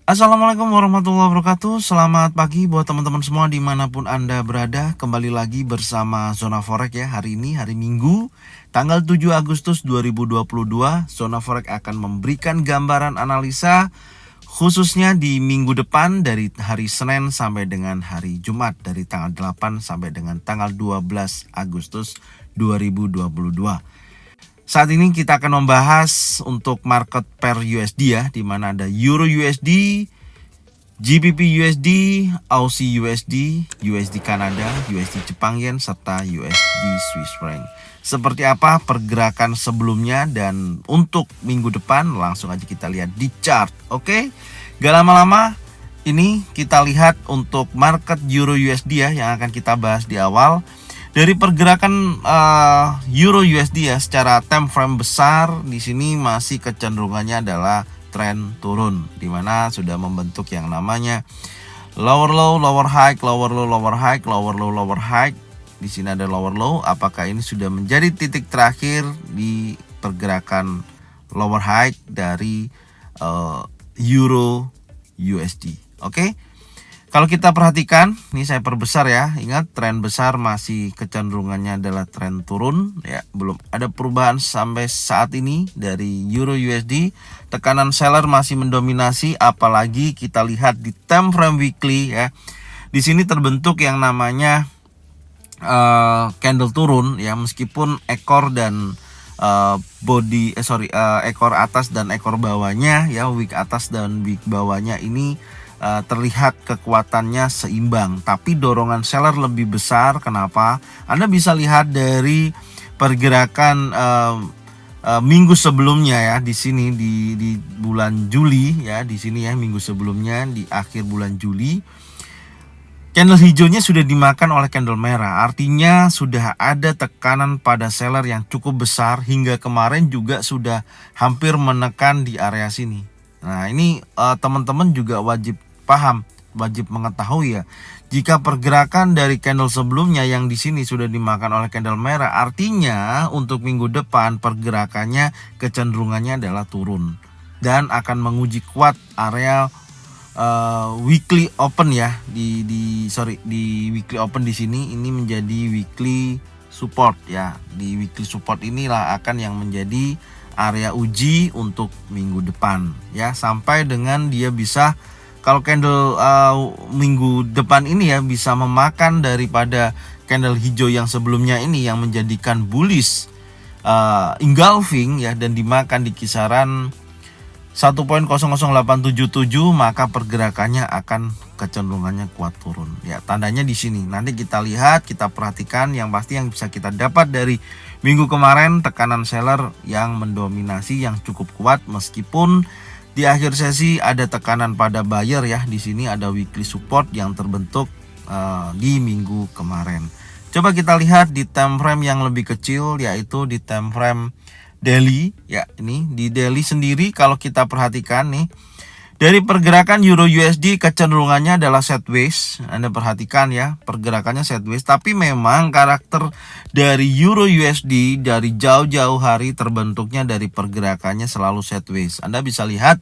Assalamualaikum warahmatullahi wabarakatuh. Selamat pagi buat teman-teman semua dimanapun Anda berada. Kembali lagi bersama Zona Forex ya. Hari ini hari Minggu tanggal 7 Agustus 2022. Zona Forex akan memberikan gambaran analisa khususnya di minggu depan dari hari Senin sampai dengan hari Jumat, dari tanggal 8 sampai dengan tanggal 12 Agustus 2022. Saat ini kita akan membahas untuk market pair USD ya, di mana ada Euro USD, GBP USD, Aussie USD, USD Kanada, USD Jepang Yen, serta USD Swiss franc. Seperti apa pergerakan sebelumnya dan untuk minggu depan, langsung aja kita lihat di chart. Oke, gak lama-lama, ini kita lihat untuk market Euro USD ya, yang akan kita bahas di awal. Dari pergerakan Euro USD ya, secara time frame besar di sini masih kecenderungannya adalah tren turun, di mana sudah membentuk yang namanya lower low, lower high, lower low, lower high, lower low, lower high. Di sini ada lower low. Apakah ini sudah menjadi titik terakhir di pergerakan lower high dari Euro USD? Oke. Kalau kita perhatikan, ini saya perbesar ya. Ingat, tren besar masih kecenderungannya adalah tren turun ya. Belum ada perubahan sampai saat ini dari Euro USD. Tekanan seller masih mendominasi, apalagi kita lihat di time frame weekly ya. Di sini terbentuk yang namanya candle turun ya, meskipun ekor dan ekor atas dan ekor bawahnya ya, wick atas dan wick bawahnya ini terlihat kekuatannya seimbang, tapi dorongan seller lebih besar. Kenapa? Anda bisa lihat dari pergerakan minggu sebelumnya ya, di sini di bulan Juli ya, di sini ya, minggu sebelumnya di akhir bulan Juli, candle hijaunya sudah dimakan oleh candle merah. Artinya sudah ada tekanan pada seller yang cukup besar, hingga kemarin juga sudah hampir menekan di area sini. Nah, ini teman-teman juga wajib paham, wajib mengetahui ya. Jika pergerakan dari candle sebelumnya yang di sini sudah dimakan oleh candle merah, artinya untuk minggu depan pergerakannya kecenderungannya adalah turun dan akan menguji kuat area weekly open ya. Di weekly open di sini ini menjadi weekly support ya. Di weekly support inilah akan yang menjadi area uji untuk minggu depan ya, sampai dengan dia bisa, kalau candle minggu depan ini ya, bisa memakan daripada candle hijau yang sebelumnya ini yang menjadikan bullish engulfing ya, dan dimakan di kisaran 1.00877, maka pergerakannya akan kecenderungannya kuat turun ya. Tandanya di sini. Nanti kita lihat, kita perhatikan. Yang pasti yang bisa kita dapat dari minggu kemarin, tekanan seller yang mendominasi yang cukup kuat, meskipun di akhir sesi ada tekanan pada buyer ya. Di sini ada weekly support yang terbentuk di minggu kemarin. Coba kita lihat di time frame yang lebih kecil, yaitu di time frame daily ya. Ini di daily sendiri, kalau kita perhatikan nih, dari pergerakan Euro USD kecenderungannya adalah sideways. Anda perhatikan ya, pergerakannya sideways, tapi memang karakter dari Euro USD dari jauh-jauh hari terbentuknya dari pergerakannya selalu sideways. Anda bisa lihat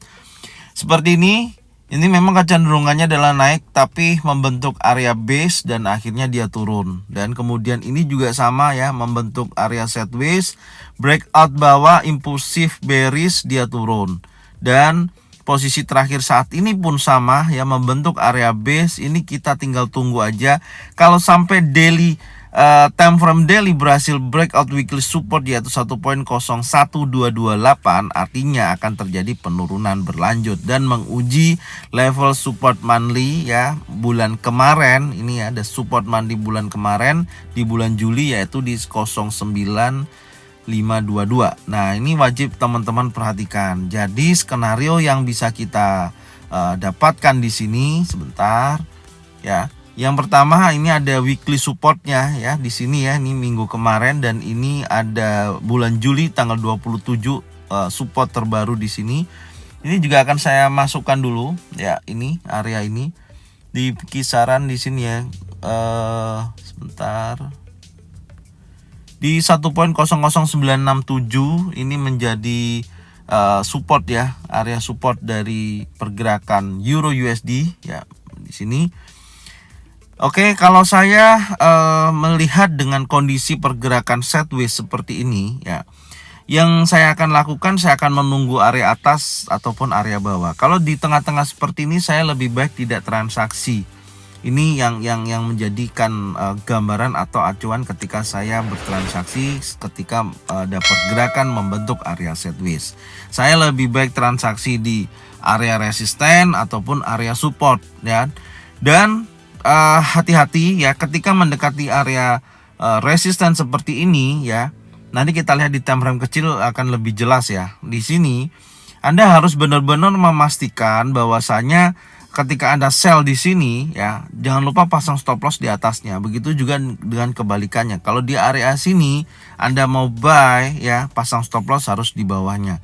seperti ini. Ini memang kecenderungannya adalah naik, tapi membentuk area base dan akhirnya dia turun. Dan kemudian ini juga sama ya, membentuk area sideways, breakout bawah, impulsif bearish, dia turun. Dan posisi terakhir saat ini pun sama ya, membentuk area base. Ini kita tinggal tunggu aja. Kalau sampai daily time frame daily berhasil breakout weekly support yaitu 1.01228, artinya akan terjadi penurunan berlanjut dan menguji level support monthly ya. Bulan kemarin ini ya, ada support monthly bulan kemarin di bulan Juli, yaitu di 09522. Nah, ini wajib teman-teman perhatikan. Jadi skenario yang bisa kita dapatkan di sini, sebentar ya. Yang pertama, ini ada weekly supportnya ya, di sini ya, ini minggu kemarin, dan ini ada bulan Juli tanggal 27 support terbaru di sini. Ini juga akan saya masukkan dulu ya, ini area ini di kisaran di sini ya, sebentar, di 1.00967 ini menjadi support ya, area support dari pergerakan Euro USD ya di sini. Oke, kalau saya melihat dengan kondisi pergerakan sideways seperti ini ya, yang saya akan lakukan, saya akan menunggu area atas ataupun area bawah. Kalau di tengah-tengah seperti ini, saya lebih baik tidak transaksi. Ini yang menjadikan gambaran atau acuan ketika saya bertransaksi ketika ada pergerakan membentuk area sideways. Saya lebih baik transaksi di area resisten ataupun area support ya. Dan hati-hati ya ketika mendekati area resisten seperti ini ya. Nanti kita lihat di time frame kecil akan lebih jelas ya. Di sini Anda harus benar-benar memastikan bahwasanya ketika Anda sell di sini ya, jangan lupa pasang stop loss di atasnya. Begitu juga dengan kebalikannya. Kalau di area sini Anda mau buy ya, pasang stop loss harus di bawahnya.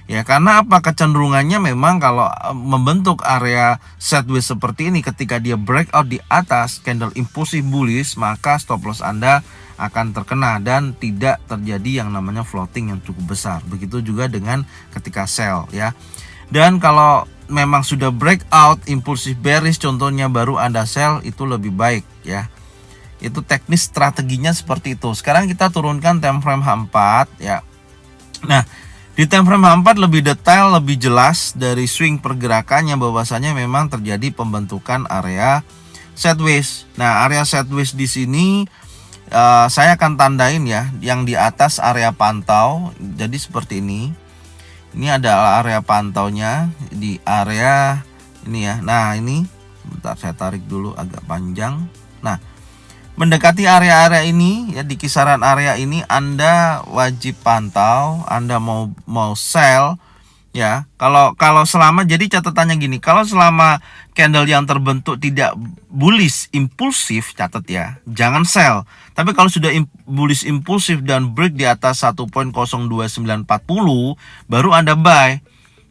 Ya, karena apa? Kecenderungannya memang kalau membentuk area sideways seperti ini, ketika dia breakout di atas candle impulsif bullish, maka stop loss Anda akan terkena dan tidak terjadi yang namanya floating yang cukup besar. Begitu juga dengan ketika sell ya. Dan kalau memang sudah breakout impulsif bearish contohnya baru Anda sell, itu lebih baik ya. Itu teknis strateginya seperti itu. Sekarang kita turunkan time frame H4 ya. Nah, di time frame H4 lebih detail, lebih jelas dari swing pergerakannya bahwasanya memang terjadi pembentukan area sideways. Nah, area sideways di sini saya akan tandain ya, yang di atas area pantau. Jadi seperti ini. Ini adalah area pantaunya di area ini ya. Nah, ini bentar saya tarik dulu agak panjang. Nah, mendekati area-area ini ya, di kisaran area ini Anda wajib pantau. Anda mau sell ya. Kalau selama, jadi catatannya gini, kalau selama candle yang terbentuk tidak bullish impulsif, catat ya, jangan sell. Tapi kalau sudah bullish impulsif dan break di atas 1.02940 baru Anda buy.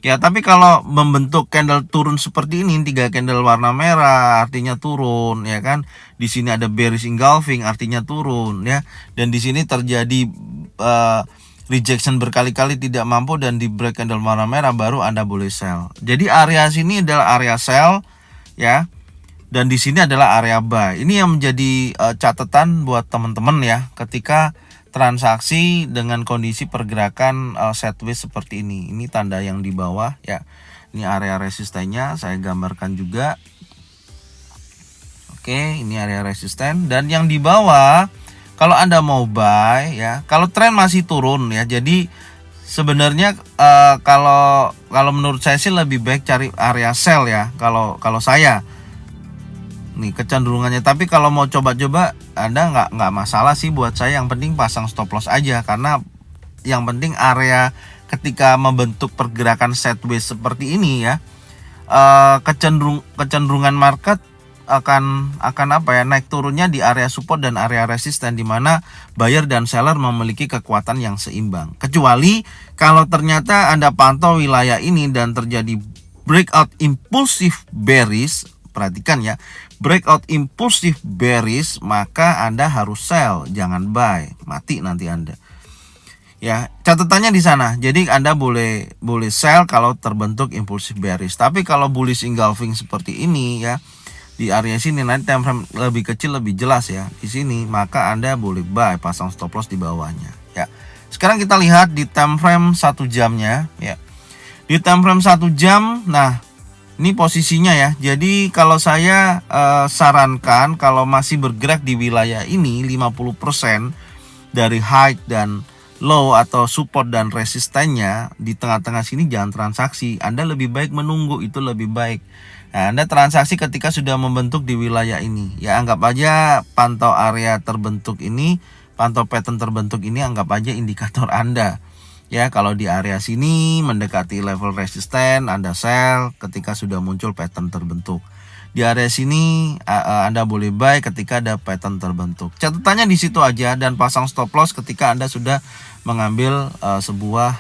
Ya, tapi kalau membentuk candle turun seperti ini, 3 candle warna merah artinya turun ya kan. Di sini ada bearish engulfing artinya turun ya. Dan di sini terjadi rejection berkali-kali tidak mampu dan di break candle warna merah baru Anda boleh sell. Jadi area sini adalah area sell ya. Dan di sini adalah area buy. Ini yang menjadi catatan buat teman-teman ya ketika transaksi dengan kondisi pergerakan sideways seperti ini. Ini tanda yang di bawah ya. Ini area resistennya saya gambarkan juga. Oke, ini area resisten dan yang di bawah kalau Anda mau buy ya, kalau tren masih turun ya. Jadi sebenarnya kalau menurut saya sih lebih baik cari area sell ya. Kalau saya nih kecenderungannya, tapi kalau mau coba-coba Anda nggak masalah sih buat saya. Yang penting pasang stop loss aja, karena yang penting area ketika membentuk pergerakan sideways seperti ini ya, kecenderungan market akan apa ya, naik turunnya di area support dan area resisten, di mana buyer dan seller memiliki kekuatan yang seimbang. Kecuali kalau ternyata Anda pantau wilayah ini dan terjadi breakout impulsif bearish, perhatikan ya, breakout impulsif bearish, maka Anda harus sell, jangan buy, mati nanti Anda. Ya, catatannya di sana. Jadi Anda boleh sell kalau terbentuk impulsif bearish. Tapi kalau bullish engulfing seperti ini ya, di area sini nanti time frame lebih kecil lebih jelas ya. Di sini maka Anda boleh buy, pasang stop loss di bawahnya ya. Sekarang kita lihat di time frame 1 jamnya ya. Di time frame 1 jam, nah ini posisinya ya. Jadi kalau saya sarankan kalau masih bergerak di wilayah ini 50% dari high dan low atau support dan resistennya di tengah-tengah sini, jangan transaksi. Anda lebih baik menunggu, itu lebih baik. Nah, Anda transaksi ketika sudah membentuk di wilayah ini. Ya, anggap aja pantau area terbentuk ini, pantau pattern terbentuk ini, anggap aja indikator Anda. Ya, kalau di area sini mendekati level resisten, Anda sell ketika sudah muncul pattern terbentuk. Di area sini Anda boleh buy ketika ada pattern terbentuk. Catatannya di situ aja, dan pasang stop loss ketika Anda sudah mengambil sebuah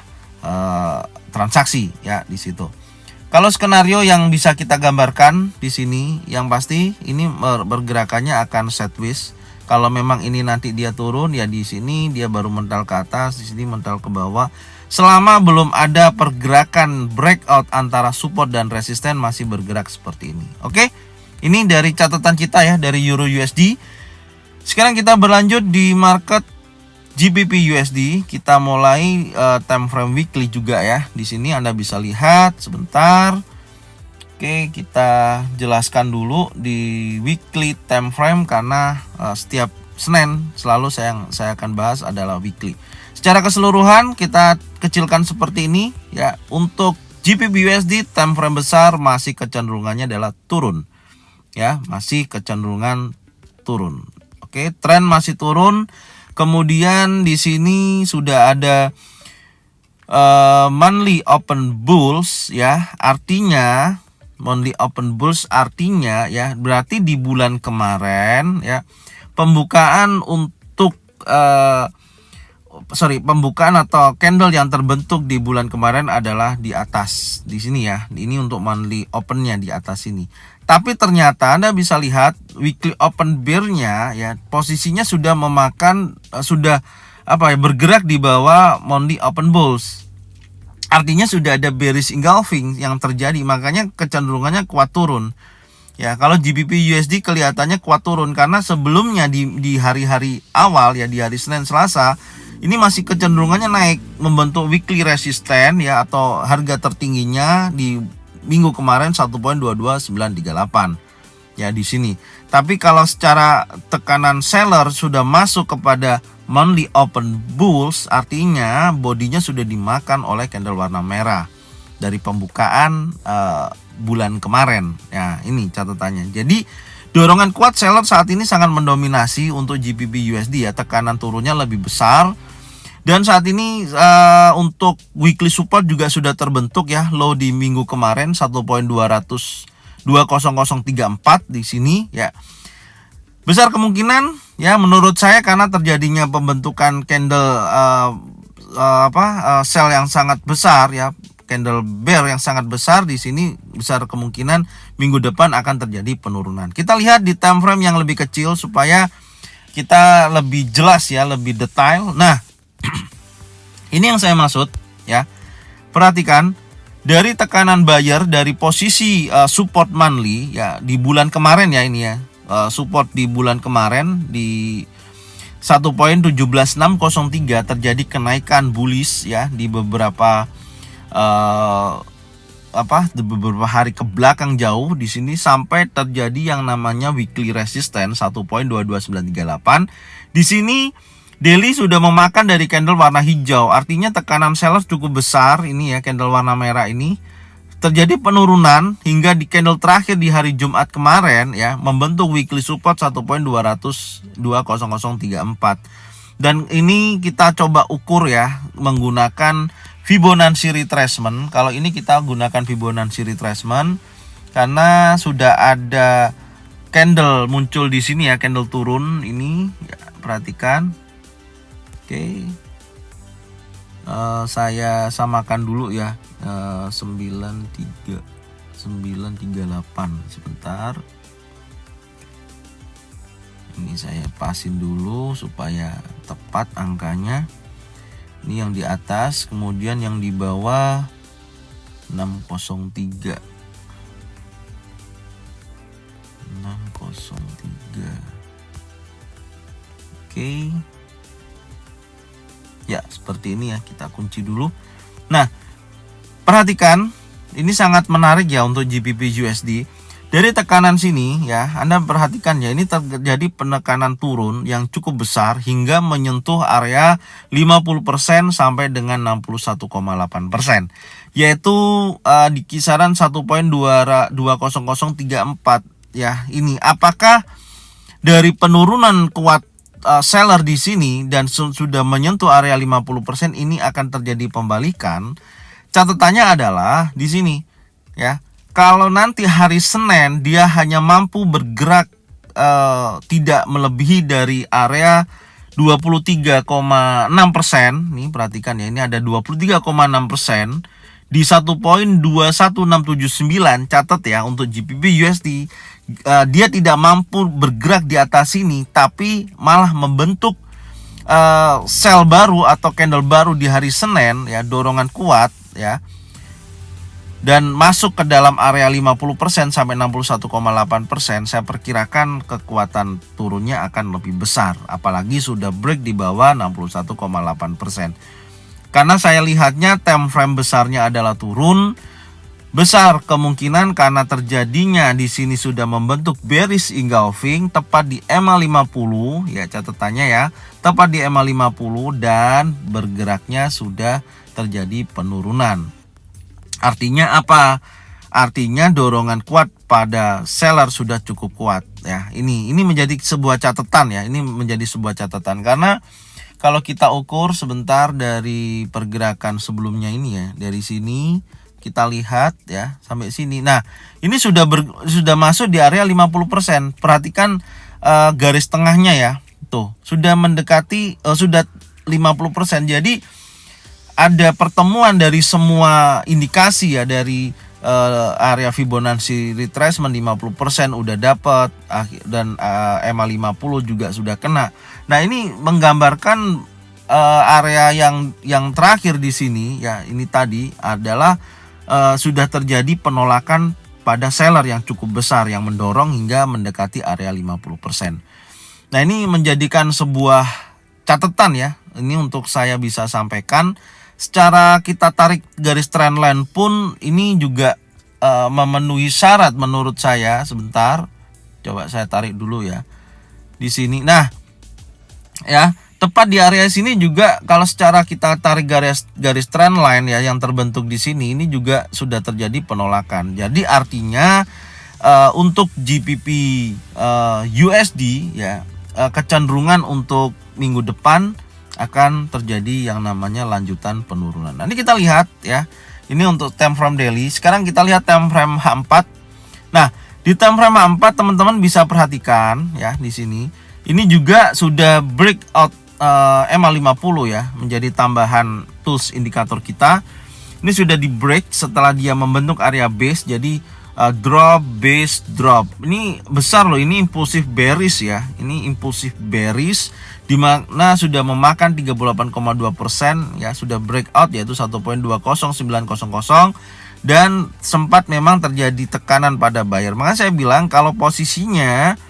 transaksi ya di situ. Kalau skenario yang bisa kita gambarkan di sini, yang pasti ini bergerakannya akan sideways. Kalau memang ini nanti dia turun ya, di sini dia baru mental ke atas, di sini mental ke bawah. selama belum ada pergerakan breakout antara support dan resisten masih bergerak seperti ini. Oke, ini dari catatan kita ya dari Euro USD. Sekarang kita berlanjut di market GBP USD. Kita mulai time frame weekly juga ya. Di sini Anda bisa lihat sebentar. Oke, kita jelaskan dulu di weekly time frame karena setiap Senin selalu saya akan bahas adalah weekly. Secara keseluruhan kita kecilkan seperti ini ya. Untuk GBP USD time frame besar masih kecenderungannya adalah turun. Ya, masih kecenderungan turun. Oke, tren masih turun. Kemudian di sini sudah ada monthly open bulls ya. Artinya monthly open bulls artinya ya berarti di bulan kemarin ya pembukaan untuk pembukaan atau candle yang terbentuk di bulan kemarin adalah di atas di sini ya. Ini untuk monthly opennya di atas ini. Tapi ternyata Anda bisa lihat weekly open bear-nya ya posisinya sudah bergerak di bawah monthly open bulls. Artinya sudah ada bearish engulfing yang terjadi, makanya kecenderungannya kuat turun. Ya, kalau GBP USD kelihatannya kuat turun karena sebelumnya di hari-hari awal ya di hari Senin Selasa ini masih kecenderungannya naik membentuk weekly resistance ya atau harga tertingginya di minggu kemarin 1.22938 ya di sini. Tapi kalau secara tekanan seller sudah masuk kepada monthly open bulls artinya bodinya sudah dimakan oleh candle warna merah dari pembukaan bulan kemarin ya. Ini catatannya. Jadi dorongan kuat seller saat ini sangat mendominasi untuk GBP USD ya. Tekanan turunnya lebih besar. Dan saat ini untuk weekly support juga sudah terbentuk ya. Low di minggu kemarin 1.200.20034 di sini ya. Besar kemungkinan ya menurut saya karena terjadinya pembentukan candle sell yang sangat besar ya, candle bear yang sangat besar di sini, besar kemungkinan minggu depan akan terjadi penurunan. Kita lihat di time frame yang lebih kecil supaya kita lebih jelas ya, lebih detail. Nah, ini yang saya maksud ya. Perhatikan dari tekanan buyer dari posisi support monthly ya di bulan kemarin ya ini ya. Support di bulan kemarin di 1.17603 terjadi kenaikan bullish ya di beberapa beberapa hari ke belakang jauh di sini sampai terjadi yang namanya weekly resistance 1.22938. Di sini daily sudah memakan dari candle warna hijau, artinya tekanan sellers cukup besar ini ya, candle warna merah ini. Terjadi penurunan hingga di candle terakhir di hari Jumat kemarin ya membentuk weekly support 1.200.20034. Dan ini kita coba ukur ya menggunakan Fibonacci retracement. Kalau ini kita gunakan Fibonacci retracement karena sudah ada candle muncul di sini ya, candle turun ini ya, perhatikan. Oke. Saya samakan dulu ya 938 sebentar. Ini saya pasin dulu supaya tepat angkanya. Ini yang di atas, kemudian yang di bawah 603. Oke. Ya, seperti ini ya, kita kunci dulu. Nah, perhatikan, ini sangat menarik ya untuk GBP USD. Dari tekanan sini ya, Anda perhatikan ya, ini terjadi penekanan turun yang cukup besar hingga menyentuh area 50% sampai dengan 61,8%. Yaitu di kisaran 1.20034 ya. Ini apakah dari penurunan kuat seller di sini dan sudah menyentuh area 50% ini akan terjadi pembalikan? Catatannya adalah di sini ya. Kalau nanti hari Senin dia hanya mampu bergerak tidak melebihi dari area 23,6%. Nih perhatikan ya, ini ada 23,6% di 1.21679. Catat ya untuk GBP USD. Dia tidak mampu bergerak di atas sini, tapi malah membentuk sell baru atau candle baru di hari Senin ya, dorongan kuat ya, dan masuk ke dalam area 50% sampai 61,8%, saya perkirakan kekuatan turunnya akan lebih besar, apalagi sudah break di bawah 61,8%. Karena saya lihatnya time frame besarnya adalah turun, besar kemungkinan karena terjadinya di sini sudah membentuk bearish engulfing tepat di EMA 50 ya, catatannya ya, tepat di EMA 50 dan bergeraknya sudah terjadi penurunan. Artinya apa? Artinya dorongan kuat pada seller sudah cukup kuat ya. Ini menjadi sebuah catatan ya. Ini menjadi sebuah catatan karena kalau kita ukur sebentar dari pergerakan sebelumnya ini ya, dari sini kita lihat ya sampai sini. Nah, ini sudah masuk di area 50%. Perhatikan garis tengahnya ya. Tuh, sudah mendekati sudah 50%. Jadi ada pertemuan dari semua indikasi ya, dari area Fibonacci retracement 50% udah dapat, dan EMA 50 juga sudah kena. Nah, ini menggambarkan area yang terakhir di sini ya, ini tadi adalah sudah terjadi penolakan pada seller yang cukup besar yang mendorong hingga mendekati area 50%. Nah, ini menjadikan sebuah catatan ya. Ini untuk saya bisa sampaikan. Secara kita tarik garis trendline pun ini juga memenuhi syarat menurut saya. Sebentar, coba saya tarik dulu ya di sini. Nah ya, tepat di area sini juga kalau secara kita tarik garis trendline ya yang terbentuk di sini, ini juga sudah terjadi penolakan. Jadi artinya untuk GBP USD ya, kecenderungan untuk minggu depan akan terjadi yang namanya lanjutan penurunan. Nanti kita lihat ya. Ini untuk time frame daily. Sekarang kita lihat time frame H4. Nah, di time frame H4 teman-teman bisa perhatikan ya di sini. Ini juga sudah breakout EMA 50 ya, menjadi tambahan tools indikator kita. Ini sudah di break setelah dia membentuk area base. Jadi drop, base, drop. Ini besar loh, ini impulsif bearish ya. Ini impulsif bearish di mana sudah memakan 38,2% ya, sudah breakout yaitu 1.20900 dan sempat memang terjadi tekanan pada buyer. Makanya saya bilang kalau posisinya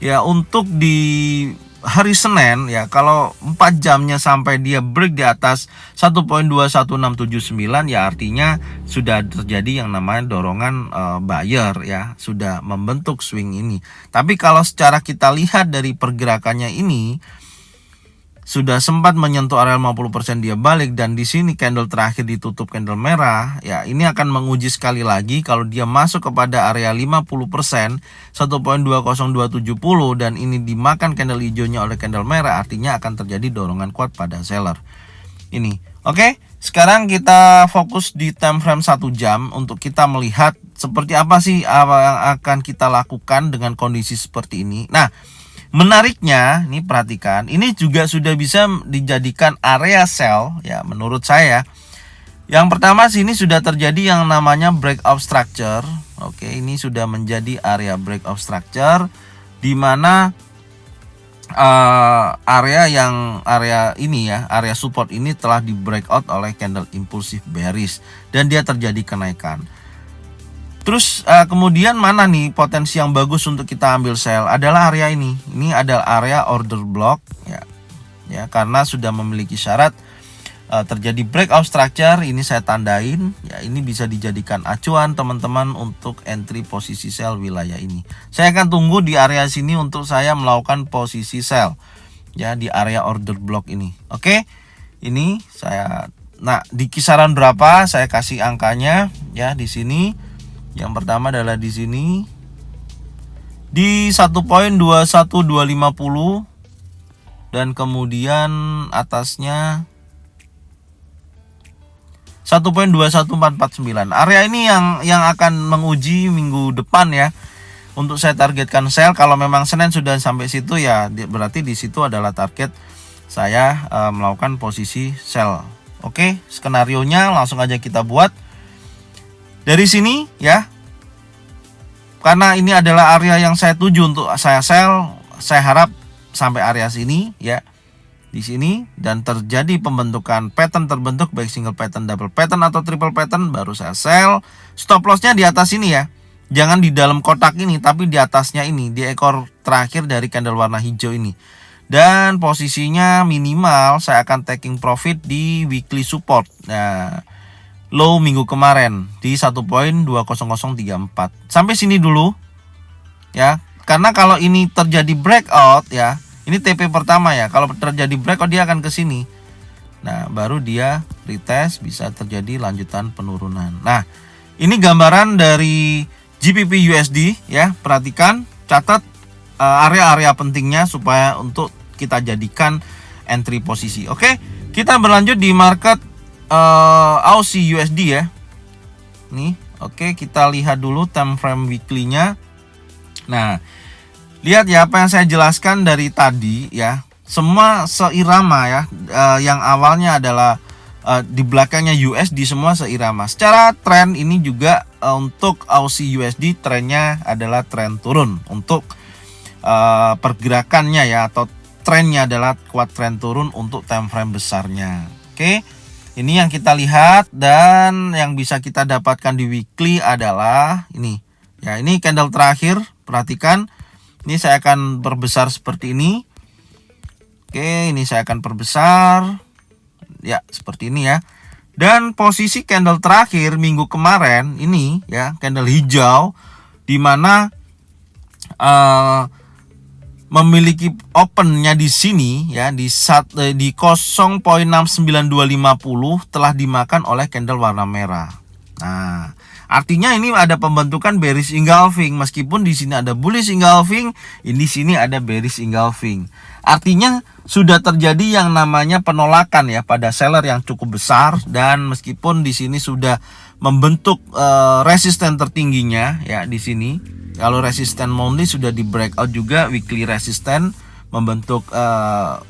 ya untuk di hari Senin ya, kalau 4 jamnya sampai dia break di atas 1.21679 ya, artinya sudah terjadi yang namanya dorongan buyer ya, sudah membentuk swing ini. Tapi kalau secara kita lihat dari pergerakannya ini sudah sempat menyentuh area 50%, dia balik, dan di sini candle terakhir ditutup candle merah ya, ini akan menguji sekali lagi kalau dia masuk kepada area 50% 1.20270 dan ini dimakan candle hijaunya oleh candle merah, artinya akan terjadi dorongan kuat pada seller ini. Oke, sekarang kita fokus di time frame 1 jam untuk kita melihat seperti apa sih apa yang akan kita lakukan dengan kondisi seperti ini. Nah, menariknya, nih perhatikan, ini juga sudah bisa dijadikan area sell ya menurut saya. Yang pertama sini sudah terjadi yang namanya breakout structure. Oke, ini sudah menjadi area breakout structure di mana area ini ya, area support ini telah di breakout oleh candle impulsif bearish dan dia terjadi kenaikan. Terus kemudian mana nih potensi yang bagus untuk kita ambil sell? Adalah area ini. Ini adalah area order block ya. Ya, karena sudah memiliki syarat terjadi breakout structure, ini saya tandain ya, ini bisa dijadikan acuan teman-teman untuk entry posisi sell wilayah ini. Saya akan tunggu di area sini untuk saya melakukan posisi sell ya di area order block ini. Oke. Ini saya di kisaran berapa saya kasih angkanya ya di sini. Yang pertama adalah di sini di 1.21250 dan kemudian atasnya 1.21449. Area ini yang akan menguji minggu depan ya. Untuk saya targetkan sell, kalau memang Senin sudah sampai situ ya berarti di situ adalah target saya melakukan posisi sell. Oke, skenarionya langsung aja kita buat. Dari sini ya, karena ini adalah area yang saya tuju untuk saya sell, saya harap sampai area sini ya. di sini dan terjadi pembentukan pattern terbentuk baik single pattern, double pattern atau triple pattern, baru saya sell. Stop lossnya di atas ini ya. Jangan di dalam kotak ini, tapi di atasnya ini, di ekor terakhir dari candle warna hijau ini. Dan posisinya minimal saya akan taking profit di weekly support. Nah, low minggu kemarin di 1.20034. Sampai sini dulu ya. Karena kalau ini terjadi breakout ya, ini TP pertama ya. Kalau terjadi breakout dia akan ke sini. Nah, baru dia retest, bisa terjadi lanjutan penurunan. Nah, ini gambaran dari GBP USD ya. Perhatikan, catat area-area pentingnya supaya untuk kita jadikan entry posisi. Oke, kita berlanjut di market Aussie USD ya. Nih, oke, kita lihat dulu time frame weekly-nya. Nah, lihat ya apa yang saya jelaskan dari tadi ya. Semua seirama ya. Yang awalnya adalah di belakangnya USD semua seirama. Secara tren ini juga untuk Aussie USD trennya adalah tren turun. Untuk pergerakannya ya, atau trennya adalah kuat tren turun untuk time frame besarnya. Oke. Ini yang kita lihat, dan yang bisa kita dapatkan di weekly adalah ini. Ya, ini candle terakhir, perhatikan. Ini saya akan perbesar seperti ini. Oke, ini saya akan perbesar. Ya, seperti ini ya. Dan posisi candle terakhir minggu kemarin ini ya, candle hijau, di mana memiliki opennya di sini ya, di 0.69250 telah dimakan oleh candle warna merah. Nah, artinya ini ada pembentukan bearish engulfing. Meskipun di sini ada bullish engulfing, di sini ada bearish engulfing. Artinya sudah terjadi yang namanya penolakan ya pada seller yang cukup besar, dan meskipun di sini sudah membentuk resisten tertingginya ya di sini. Kalau resisten monthly sudah di breakout juga, weekly resisten membentuk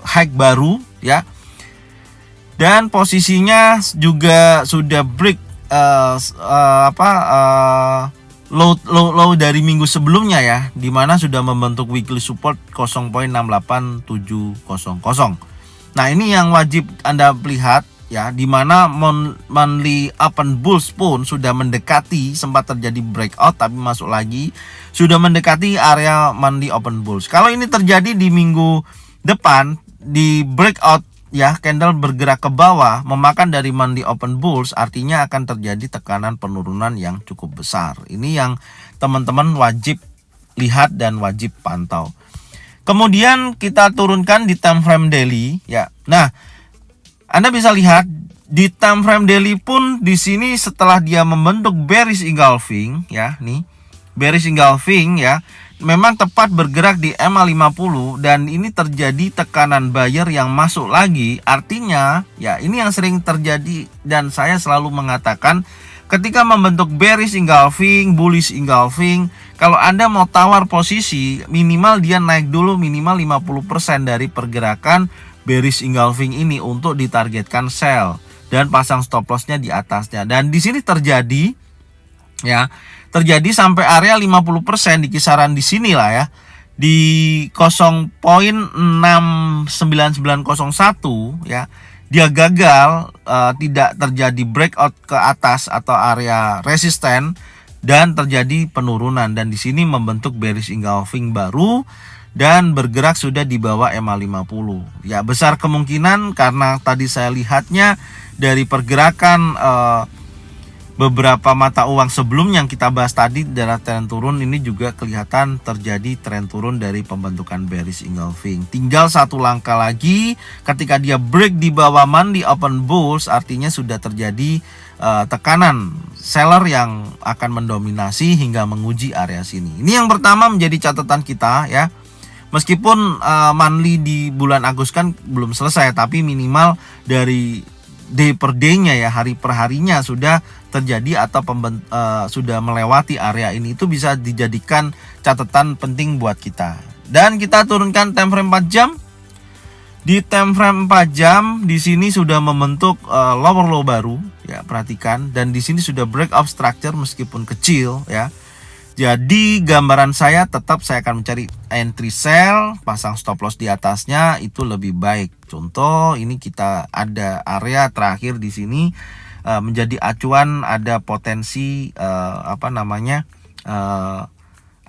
high baru ya. Dan posisinya juga sudah break low dari minggu sebelumnya ya, dimana sudah membentuk weekly support 0.68700. Nah, ini yang wajib Anda lihat ya, dimana monthly open bulls pun sudah mendekati, sempat terjadi breakout tapi masuk lagi, sudah mendekati area monthly open bulls. Kalau ini terjadi di minggu depan di breakout ya, candle bergerak ke bawah memakan dari monthly open bulls, artinya akan terjadi tekanan penurunan yang cukup besar. Ini yang teman-teman wajib lihat dan wajib pantau. Kemudian kita turunkan di time frame daily ya. Nah, Anda bisa lihat di time frame daily pun di sini setelah dia membentuk bearish engulfing ya, nih bearish engulfing ya, memang tepat bergerak di MA50, dan ini terjadi tekanan buyer yang masuk lagi. Artinya ya, ini yang sering terjadi dan saya selalu mengatakan, ketika membentuk bearish engulfing, bullish engulfing, kalau Anda mau tawar posisi, minimal dia naik dulu minimal 50% dari pergerakan bearish engulfing ini untuk ditargetkan sell dan pasang stop lossnya di atasnya. Dan di sini terjadi ya, terjadi sampai area 50% di kisaran di sini lah ya, di 0.69901 ya. Dia gagal, tidak terjadi breakout ke atas atau area resisten, dan terjadi penurunan, dan di sini membentuk bearish engulfing baru dan bergerak sudah di bawah MA50. Ya, besar kemungkinan karena tadi saya lihatnya dari pergerakan beberapa mata uang sebelum yang kita bahas tadi adalah tren turun, ini juga kelihatan terjadi tren turun dari pembentukan bearish engulfing. Tinggal satu langkah lagi, ketika dia break di bawah monthly open bulls, artinya sudah terjadi tekanan seller yang akan mendominasi hingga menguji area sini. Ini yang pertama menjadi catatan kita ya. Meskipun monthly di bulan Agustus kan belum selesai, tapi minimal dari day per day-nya ya, hari per harinya sudah terjadi atau sudah melewati area ini. Itu bisa dijadikan catatan penting buat kita. Dan kita turunkan time frame 4 jam. Di time frame 4 jam di sini sudah membentuk lower low baru ya, perhatikan, dan di sini sudah breakout structure meskipun kecil ya. Jadi gambaran saya tetap saya akan mencari entry sell, pasang stop loss di atasnya itu lebih baik. Contoh ini kita ada area terakhir di sini menjadi acuan, ada potensi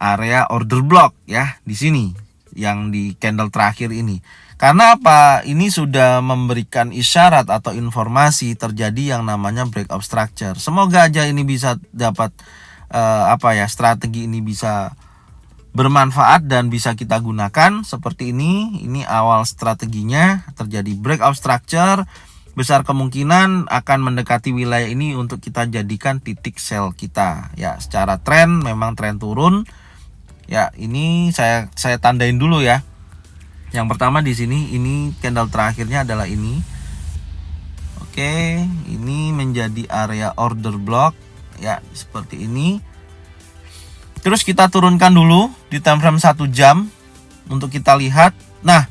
area order block ya di sini yang di candle terakhir ini. Karena apa? Ini sudah memberikan isyarat atau informasi terjadi yang namanya breakout structure. Semoga aja ini bisa dapat strategi ini bisa bermanfaat dan bisa kita gunakan seperti ini. Ini awal strateginya terjadi breakout structure, besar kemungkinan akan mendekati wilayah ini untuk kita jadikan titik sell kita. Ya, secara tren memang tren turun. Ya, ini saya tandain dulu ya. Yang pertama di sini ini candle terakhirnya adalah ini. Oke, ini menjadi area order block ya, seperti ini. Terus kita turunkan dulu di time frame 1 jam untuk kita lihat. Nah,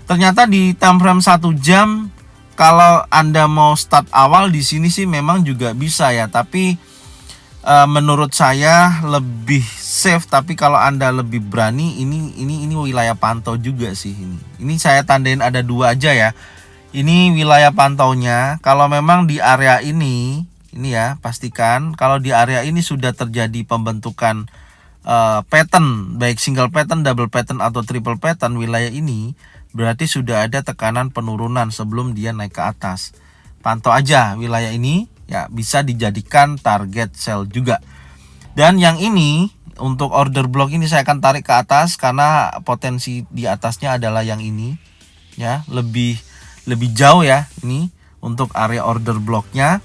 ternyata di time frame 1 jam kalau Anda mau start awal di sini sih memang juga bisa ya, tapi menurut saya lebih safe. Tapi kalau Anda lebih berani, ini wilayah pantau juga sih ini. Ini saya tandain ada 2 aja ya. Ini wilayah pantaunya. Kalau memang di area ini ya, pastikan kalau di area ini sudah terjadi pembentukan pattern, baik single pattern, double pattern atau triple pattern wilayah ini, berarti sudah ada tekanan penurunan sebelum dia naik ke atas. Pantau aja wilayah ini ya, bisa dijadikan target sell juga. Dan yang ini untuk order block ini saya akan tarik ke atas karena potensi di atasnya adalah yang ini ya, lebih jauh ya ini untuk area order blocknya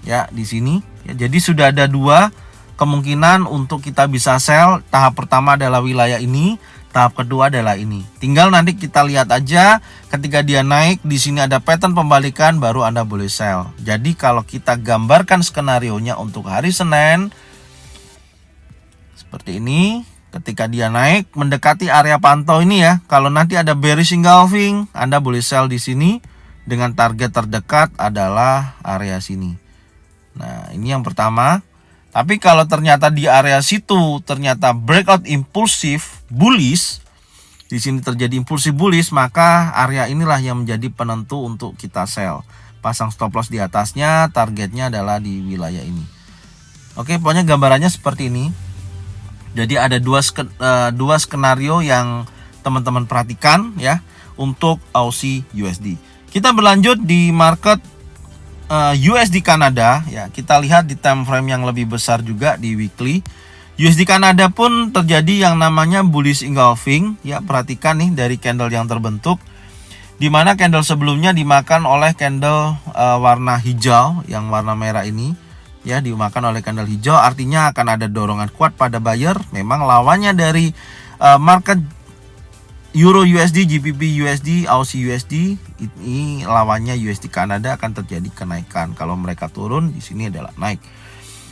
ya di sini ya. Jadi sudah ada 2 kemungkinan untuk kita bisa sell. Tahap pertama adalah wilayah ini, tahap kedua adalah ini. Tinggal nanti kita lihat aja ketika dia naik di sini ada pattern pembalikan, baru Anda boleh sell. Jadi kalau kita gambarkan skenarionya untuk hari Senin seperti ini, ketika dia naik mendekati area pantau ini ya, kalau nanti ada bearish engulfing, Anda boleh sell di sini dengan target terdekat adalah area sini. Nah, ini yang pertama. Tapi kalau ternyata di area situ ternyata breakout impulsif bullish, di sini terjadi impulsif bullish, maka area inilah yang menjadi penentu untuk kita sell. Pasang stop loss di atasnya, targetnya adalah di wilayah ini. Oke, pokoknya gambarannya seperti ini. Jadi ada 2 skenario yang teman-teman perhatikan ya untuk Aussie USD. Kita berlanjut di market USD Kanada ya, kita lihat di time frame yang lebih besar juga di weekly. USD Kanada pun terjadi yang namanya bullish engulfing ya, perhatikan nih dari candle yang terbentuk, di mana candle sebelumnya dimakan oleh candle warna hijau, yang warna merah ini ya, dimakan oleh candle hijau, artinya akan ada dorongan kuat pada buyer. Memang lawannya dari market Euro USD, GBP USD, Aussie USD, ini lawannya USD Kanada akan terjadi kenaikan. Kalau mereka turun, di sini adalah naik.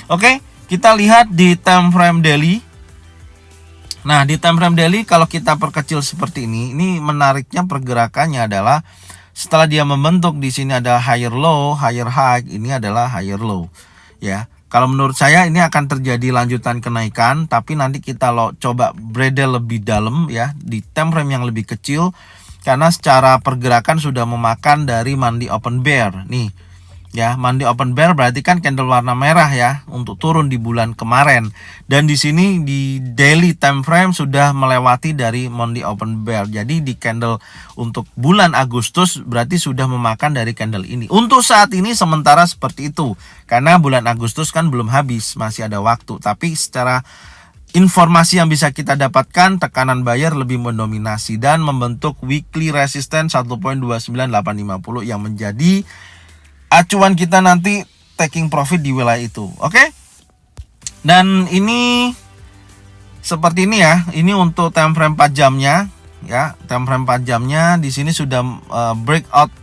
Oke, kita lihat di time frame daily. Nah, di time frame daily kalau kita perkecil seperti ini menariknya pergerakannya adalah setelah dia membentuk di sini ada higher low, higher high, ini adalah higher low ya. Kalau menurut saya ini akan terjadi lanjutan kenaikan, tapi nanti kita coba bredel lebih dalam ya di time frame yang lebih kecil, karena secara pergerakan sudah memakan dari Monday open bear nih ya. Monday open bear berarti kan candle warna merah ya untuk turun di bulan kemarin, dan di sini di daily time frame sudah melewati dari Monday open bear. Jadi di candle untuk bulan Agustus berarti sudah memakan dari candle ini. Untuk saat ini sementara seperti itu, karena bulan Agustus kan belum habis, masih ada waktu. Tapi secara informasi yang bisa kita dapatkan, tekanan buyer lebih mendominasi dan membentuk weekly resistance 1.29850 yang menjadi acuan kita nanti taking profit di wilayah itu. Oke? Dan ini seperti ini ya. Ini untuk time frame 4 jamnya ya. Time frame 4 jamnya di sini sudah breakout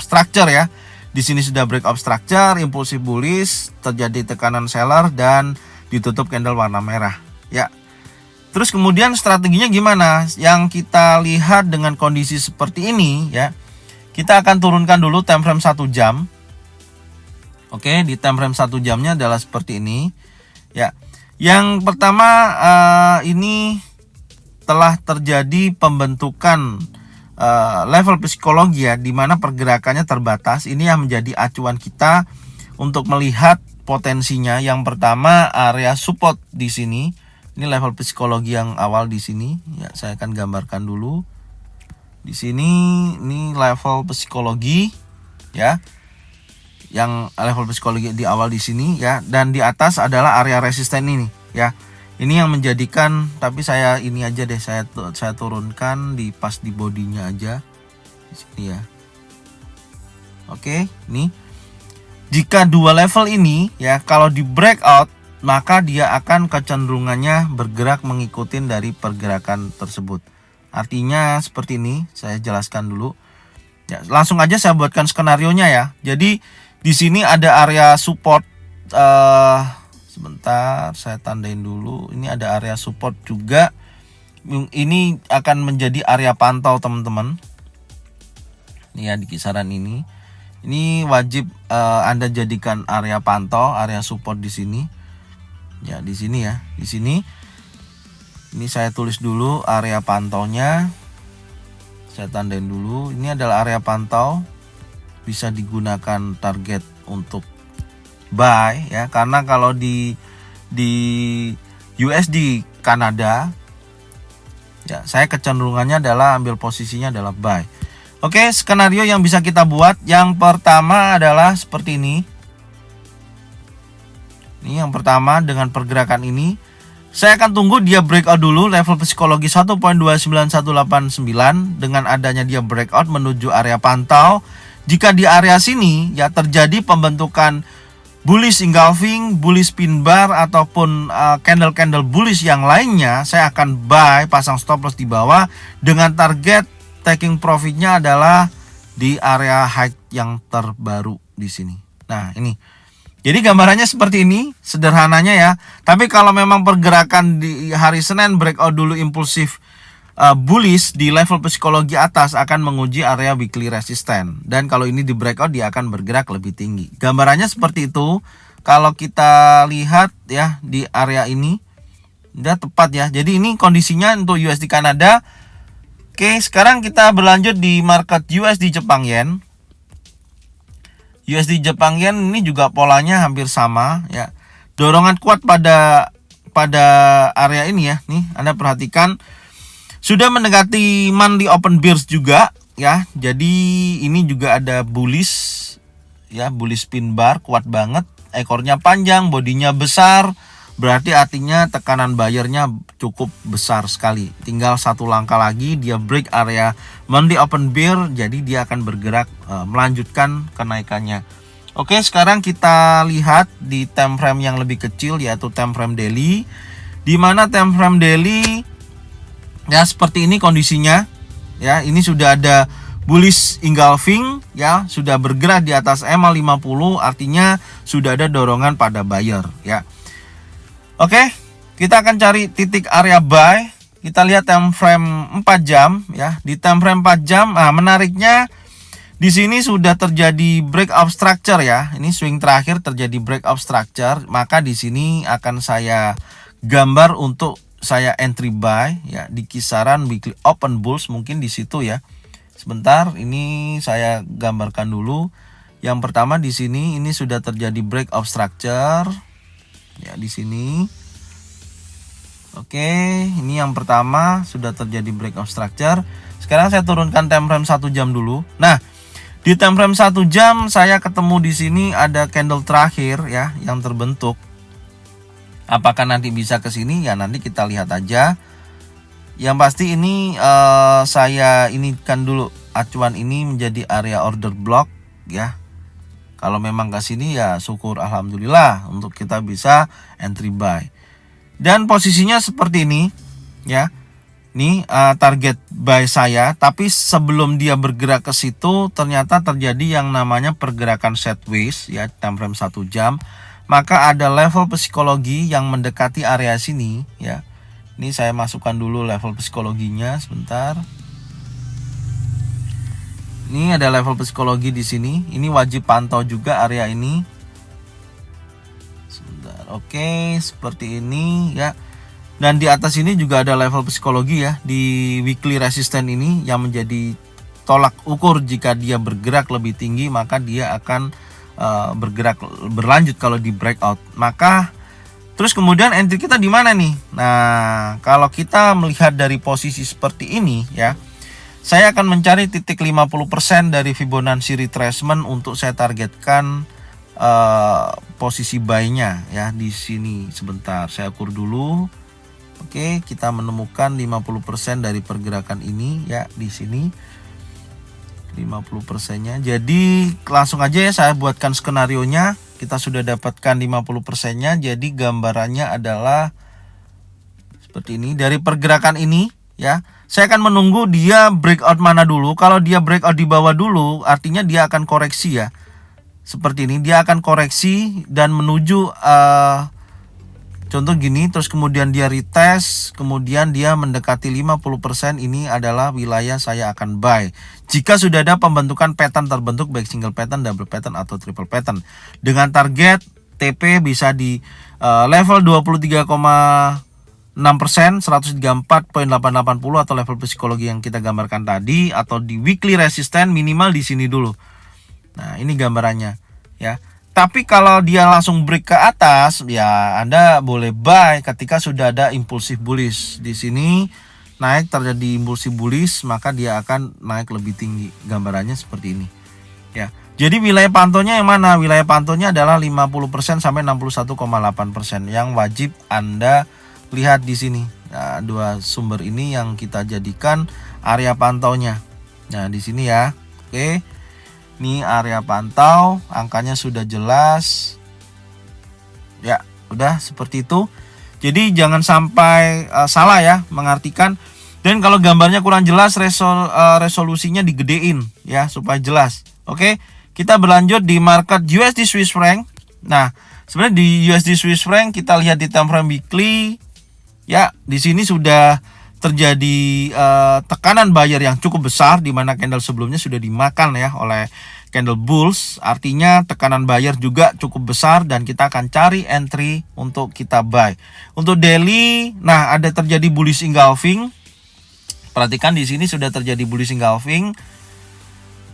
structure ya. Di sini sudah breakout structure, impulsif bullish, terjadi tekanan seller dan ditutup candle warna merah ya. Terus kemudian strateginya gimana? Yang kita lihat dengan kondisi seperti ini ya, kita akan turunkan dulu time frame 1 jam. Oke, di time frame 1 jamnya adalah seperti ini ya. Yang pertama, ini telah terjadi pembentukan level psikologi ya, di mana pergerakannya terbatas. Ini yang menjadi acuan kita untuk melihat potensinya. Yang pertama, area support di sini. Ini level psikologi yang awal di sini. Ya, saya akan gambarkan dulu. Di sini ini level psikologi ya. Yang level psikologi di awal di sini ya, dan di atas adalah area resisten ini ya. Ini yang menjadikan, tapi saya ini aja deh, saya turunkan di pas di bodinya aja di sini ya. Oke, ini jika dua level ini ya, kalau di breakout maka dia akan kecenderungannya bergerak mengikuti dari pergerakan tersebut. Artinya seperti ini, saya jelaskan dulu. Ya, langsung aja saya buatkan skenarionya ya. Jadi di sini ada area support, sebentar saya tandain dulu. Ini ada area support juga. Ini akan menjadi area pantau teman-teman. Ini ya, di kisaran ini. Ini wajib Anda jadikan area pantau, area support di sini. Ya, di sini ya, di sini. Ini saya tulis dulu area pantaunya. Saya tandain dulu. Ini adalah area pantau. Bisa digunakan target untuk buy ya, karena kalau di USD Kanada ya, saya kecenderungannya adalah ambil posisinya adalah buy. Oke, skenario yang bisa kita buat yang pertama adalah seperti ini. Ini yang pertama, dengan pergerakan ini saya akan tunggu dia breakout dulu level psikologi 1.29189. Dengan adanya dia breakout menuju area pantau. Jika di area sini ya terjadi pembentukan bullish engulfing, bullish pin bar ataupun candle-candle bullish yang lainnya, saya akan buy, pasang stop loss di bawah dengan target taking profitnya adalah di area high yang terbaru di sini. Nah, ini. Jadi gambarannya seperti ini, sederhananya ya. Tapi kalau memang pergerakan di hari Senin breakout dulu impulsif bullish di level psikologi atas, akan menguji area weekly resistance, dan kalau ini di breakout dia akan bergerak lebih tinggi. Gambarannya seperti itu. Kalau kita lihat ya di area ini udah tepat ya. Jadi ini kondisinya untuk USD Kanada. Oke, sekarang kita berlanjut di market USD Jepang Yen. USD Jepang Yen ini juga polanya hampir sama ya. Dorongan kuat pada area ini ya. Nih, Anda perhatikan sudah mendekati monthly open bears juga ya. Jadi ini juga ada bullish ya, bullish pin bar kuat banget, ekornya panjang, bodinya besar. Berarti artinya tekanan buyernya cukup besar sekali. Tinggal satu langkah lagi dia break area monthly open bear, jadi dia akan bergerak melanjutkan kenaikannya. Oke, sekarang kita lihat di time frame yang lebih kecil, yaitu time frame daily. Di mana time frame daily ya seperti ini kondisinya ya. Ini sudah ada bullish engulfing ya, sudah bergerak di atas MA50, artinya sudah ada dorongan pada buyer ya. Oke, kita akan cari titik area buy. Kita lihat time frame 4 jam ya. Di time frame 4 jam, menariknya di sini sudah terjadi breakout structure ya. Ini swing terakhir terjadi breakout structure, maka di sini akan saya gambar untuk saya entry buy ya di kisaran weekly open bulls, mungkin di situ ya. Sebentar, ini saya gambarkan dulu. Yang pertama di sini ini sudah terjadi breakout structure ya di sini. Oke, ini yang pertama sudah terjadi breakout structure. Sekarang saya turunkan time frame 1 jam dulu. Nah, di time frame 1 jam saya ketemu di sini ada candle terakhir ya yang terbentuk. Apakah nanti bisa ke sini? Ya nanti kita lihat aja. Yang pasti ini saya inikan dulu acuan ini menjadi area order block ya. Kalau memang ke sini ya syukur alhamdulillah untuk kita bisa entry buy. Dan posisinya seperti ini ya. Ini target buy saya, tapi sebelum dia bergerak ke situ ternyata terjadi yang namanya pergerakan sideways ya, time frame 1 jam. Maka ada level psikologi yang mendekati area sini ya. Ini saya masukkan dulu level psikologinya sebentar. Ini ada level psikologi di sini. Ini wajib pantau juga area ini. Sebentar. Oke, seperti ini ya. Dan di atas ini juga ada level psikologi ya, di weekly resistance ini yang menjadi tolak ukur jika dia bergerak lebih tinggi maka dia akan bergerak berlanjut kalau di breakout. Maka terus kemudian entry kita di mana nih? Nah, kalau kita melihat dari posisi seperti ini ya, saya akan mencari titik 50% dari Fibonacci retracement untuk saya targetkan posisi buy-nya ya di sini. Sebentar, saya ukur dulu. Oke, kita menemukan 50% dari pergerakan ini ya di sini. 50%-nya. Jadi langsung aja ya saya buatkan skenarionya. Kita sudah dapatkan 50%-nya. Jadi gambarannya adalah seperti ini. Dari pergerakan ini ya, saya akan menunggu dia breakout mana dulu. Kalau dia breakout di bawah dulu, artinya dia akan koreksi ya. Seperti ini, dia akan koreksi dan menuju contoh gini, terus kemudian dia retest, kemudian dia mendekati 50%, ini adalah wilayah saya akan buy. Jika sudah ada pembentukan pattern terbentuk baik single pattern, double pattern atau triple pattern dengan target TP bisa di level 23,6%, 134.880 atau level psikologi yang kita gambarkan tadi, atau di weekly resistance minimal di sini dulu. Nah, ini gambarannya ya. Tapi kalau dia langsung break ke atas, ya Anda boleh buy ketika sudah ada impulsif bullish. Di sini naik terjadi impulsif bullish, maka dia akan naik lebih tinggi. Gambarannya seperti ini. Ya. Jadi wilayah pantaunya yang mana? Wilayah pantaunya adalah 50% sampai 61,8% yang wajib Anda lihat di sini. Nah, dua sumber ini yang kita jadikan area pantaunya. Nah, di sini ya. Oke. Ini area pantau, angkanya sudah jelas. Ya, udah seperti itu. Jadi jangan sampai salah ya mengartikan. Dan kalau gambarnya kurang jelas, resolusinya digedein ya supaya jelas. Oke, kita berlanjut di market USD Swiss franc. Nah, sebenarnya di USD Swiss franc kita lihat di time frame weekly. Ya, di sini sudah terjadi tekanan buyer yang cukup besar, di mana candle sebelumnya sudah dimakan ya oleh candle bulls. Artinya tekanan buyer juga cukup besar dan kita akan cari entry untuk kita buy. Untuk daily, nah ada terjadi bullish engulfing. Perhatikan di sini sudah terjadi bullish engulfing.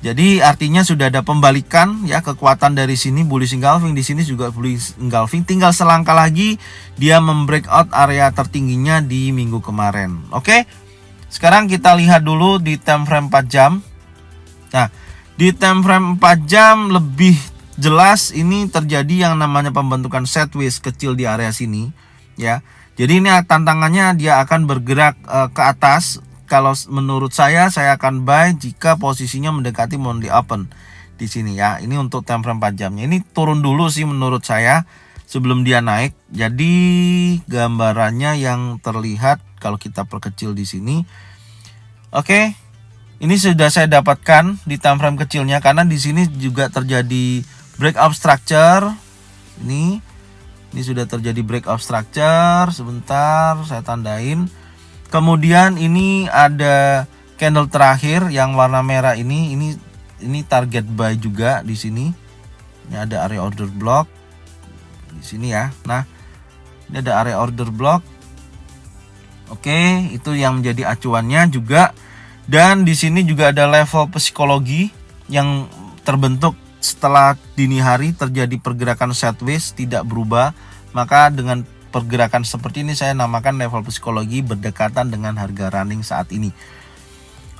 Jadi artinya sudah ada pembalikan ya, kekuatan dari sini bullish engulfing, di sini juga bullish engulfing. Tinggal selangkah lagi dia membreakout area tertingginya di minggu kemarin. Oke. Sekarang kita lihat dulu di time frame 4 jam. Nah, di time frame 4 jam lebih jelas ini terjadi yang namanya pembentukan sideways kecil di area sini ya. Jadi ini tantangannya dia akan bergerak ke atas. Kalau menurut saya akan buy jika posisinya mendekati monthly open di sini ya. Ini untuk time frame 4 jamnya. Ini turun dulu sih menurut saya sebelum dia naik. Jadi gambarannya yang terlihat kalau kita perkecil di sini. Oke. Ini sudah saya dapatkan di time frame kecilnya karena di sini juga terjadi breakout structure. Ini sudah terjadi breakout structure. Sebentar saya tandain. Kemudian ini ada candle terakhir yang warna merah ini target buy juga di sini. Ini ada area order block di sini ya. Nah, ini ada area order block. Oke, itu yang menjadi acuannya juga. Dan di sini juga ada level psikologi yang terbentuk setelah dini hari terjadi pergerakan sideways tidak berubah. Maka dengan pergerakan seperti ini saya namakan level psikologi berdekatan dengan harga running saat ini.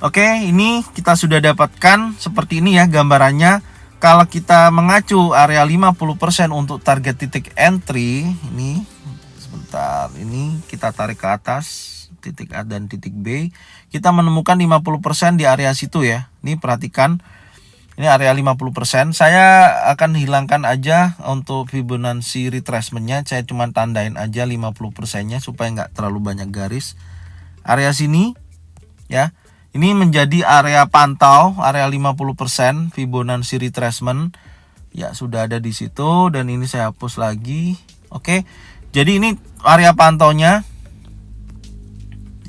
Oke, ini kita sudah dapatkan seperti ini ya gambarannya. Kalau kita mengacu area 50% untuk target titik entry, ini sebentar, ini kita tarik ke atas titik A dan titik B, kita menemukan 50% di area situ ya. Ini perhatikan. Ini area 50%. Saya akan hilangkan aja untuk Fibonacci retracement-nya. Saya cuma tandain aja 50%-nya supaya nggak terlalu banyak garis. Area sini ya. Ini menjadi area pantau, area 50% Fibonacci retracement. Ya, sudah ada di situ dan ini saya hapus lagi. Oke. Jadi ini area pantaunya.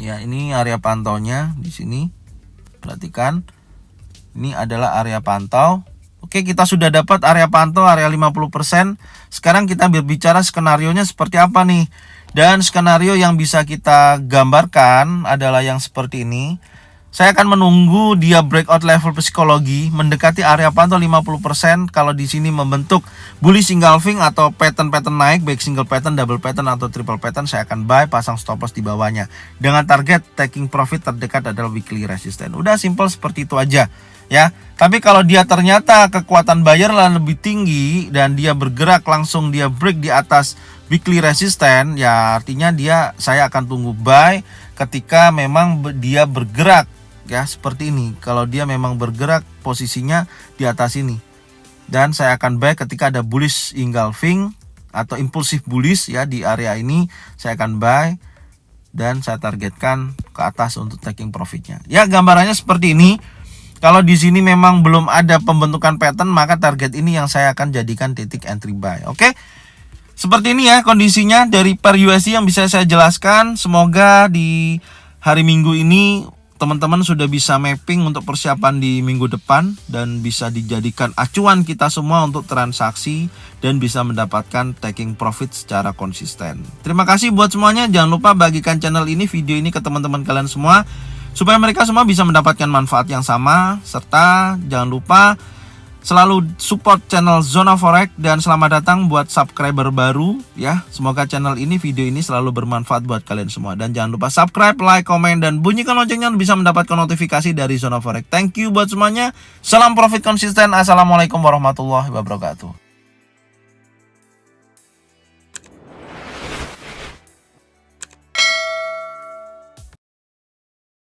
Ya, ini area pantaunya di sini. Perhatikan. Ini adalah area pantau. Oke, kita sudah dapat area pantau area 50%. Sekarang kita berbicara skenarionya seperti apa nih. Dan skenario yang bisa kita gambarkan adalah yang seperti ini. Saya akan menunggu dia breakout level psikologi mendekati area pantau 50%. Kalau di sini membentuk bullish engulfing atau pattern naik, baik single pattern, double pattern atau triple pattern, saya akan buy, pasang stop loss di bawahnya. Dengan target taking profit terdekat adalah weekly resistance. Udah simple seperti itu aja ya. Tapi kalau dia ternyata kekuatan buyer lebih tinggi dan dia bergerak langsung, dia break di atas weekly resistance, ya artinya saya akan tunggu buy ketika memang dia bergerak ya seperti ini. Kalau dia memang bergerak posisinya di atas ini, dan saya akan buy ketika ada bullish engulfing atau impulsif bullish ya di area ini, saya akan buy dan saya targetkan ke atas untuk taking profitnya. Ya, gambarannya seperti ini. Kalau di sini memang belum ada pembentukan pattern, maka target ini yang saya akan jadikan titik entry buy. Oke. Seperti ini ya kondisinya dari per USD yang bisa saya jelaskan. Semoga di hari Minggu ini teman-teman sudah bisa mapping untuk persiapan di minggu depan dan bisa dijadikan acuan kita semua untuk transaksi dan bisa mendapatkan taking profit secara konsisten. Terima kasih buat semuanya. Jangan lupa bagikan channel ini, video ini ke teman-teman kalian semua supaya mereka semua bisa mendapatkan manfaat yang sama. Serta jangan lupa selalu support channel Zona Forex dan selamat datang buat subscriber baru ya. Semoga channel ini, video ini selalu bermanfaat buat kalian semua. Dan jangan lupa subscribe, like, komen, dan bunyikan loncengnya untuk bisa mendapatkan notifikasi dari Zona Forex. Thank you buat semuanya. Salam profit konsisten. Assalamualaikum warahmatullahi wabarakatuh.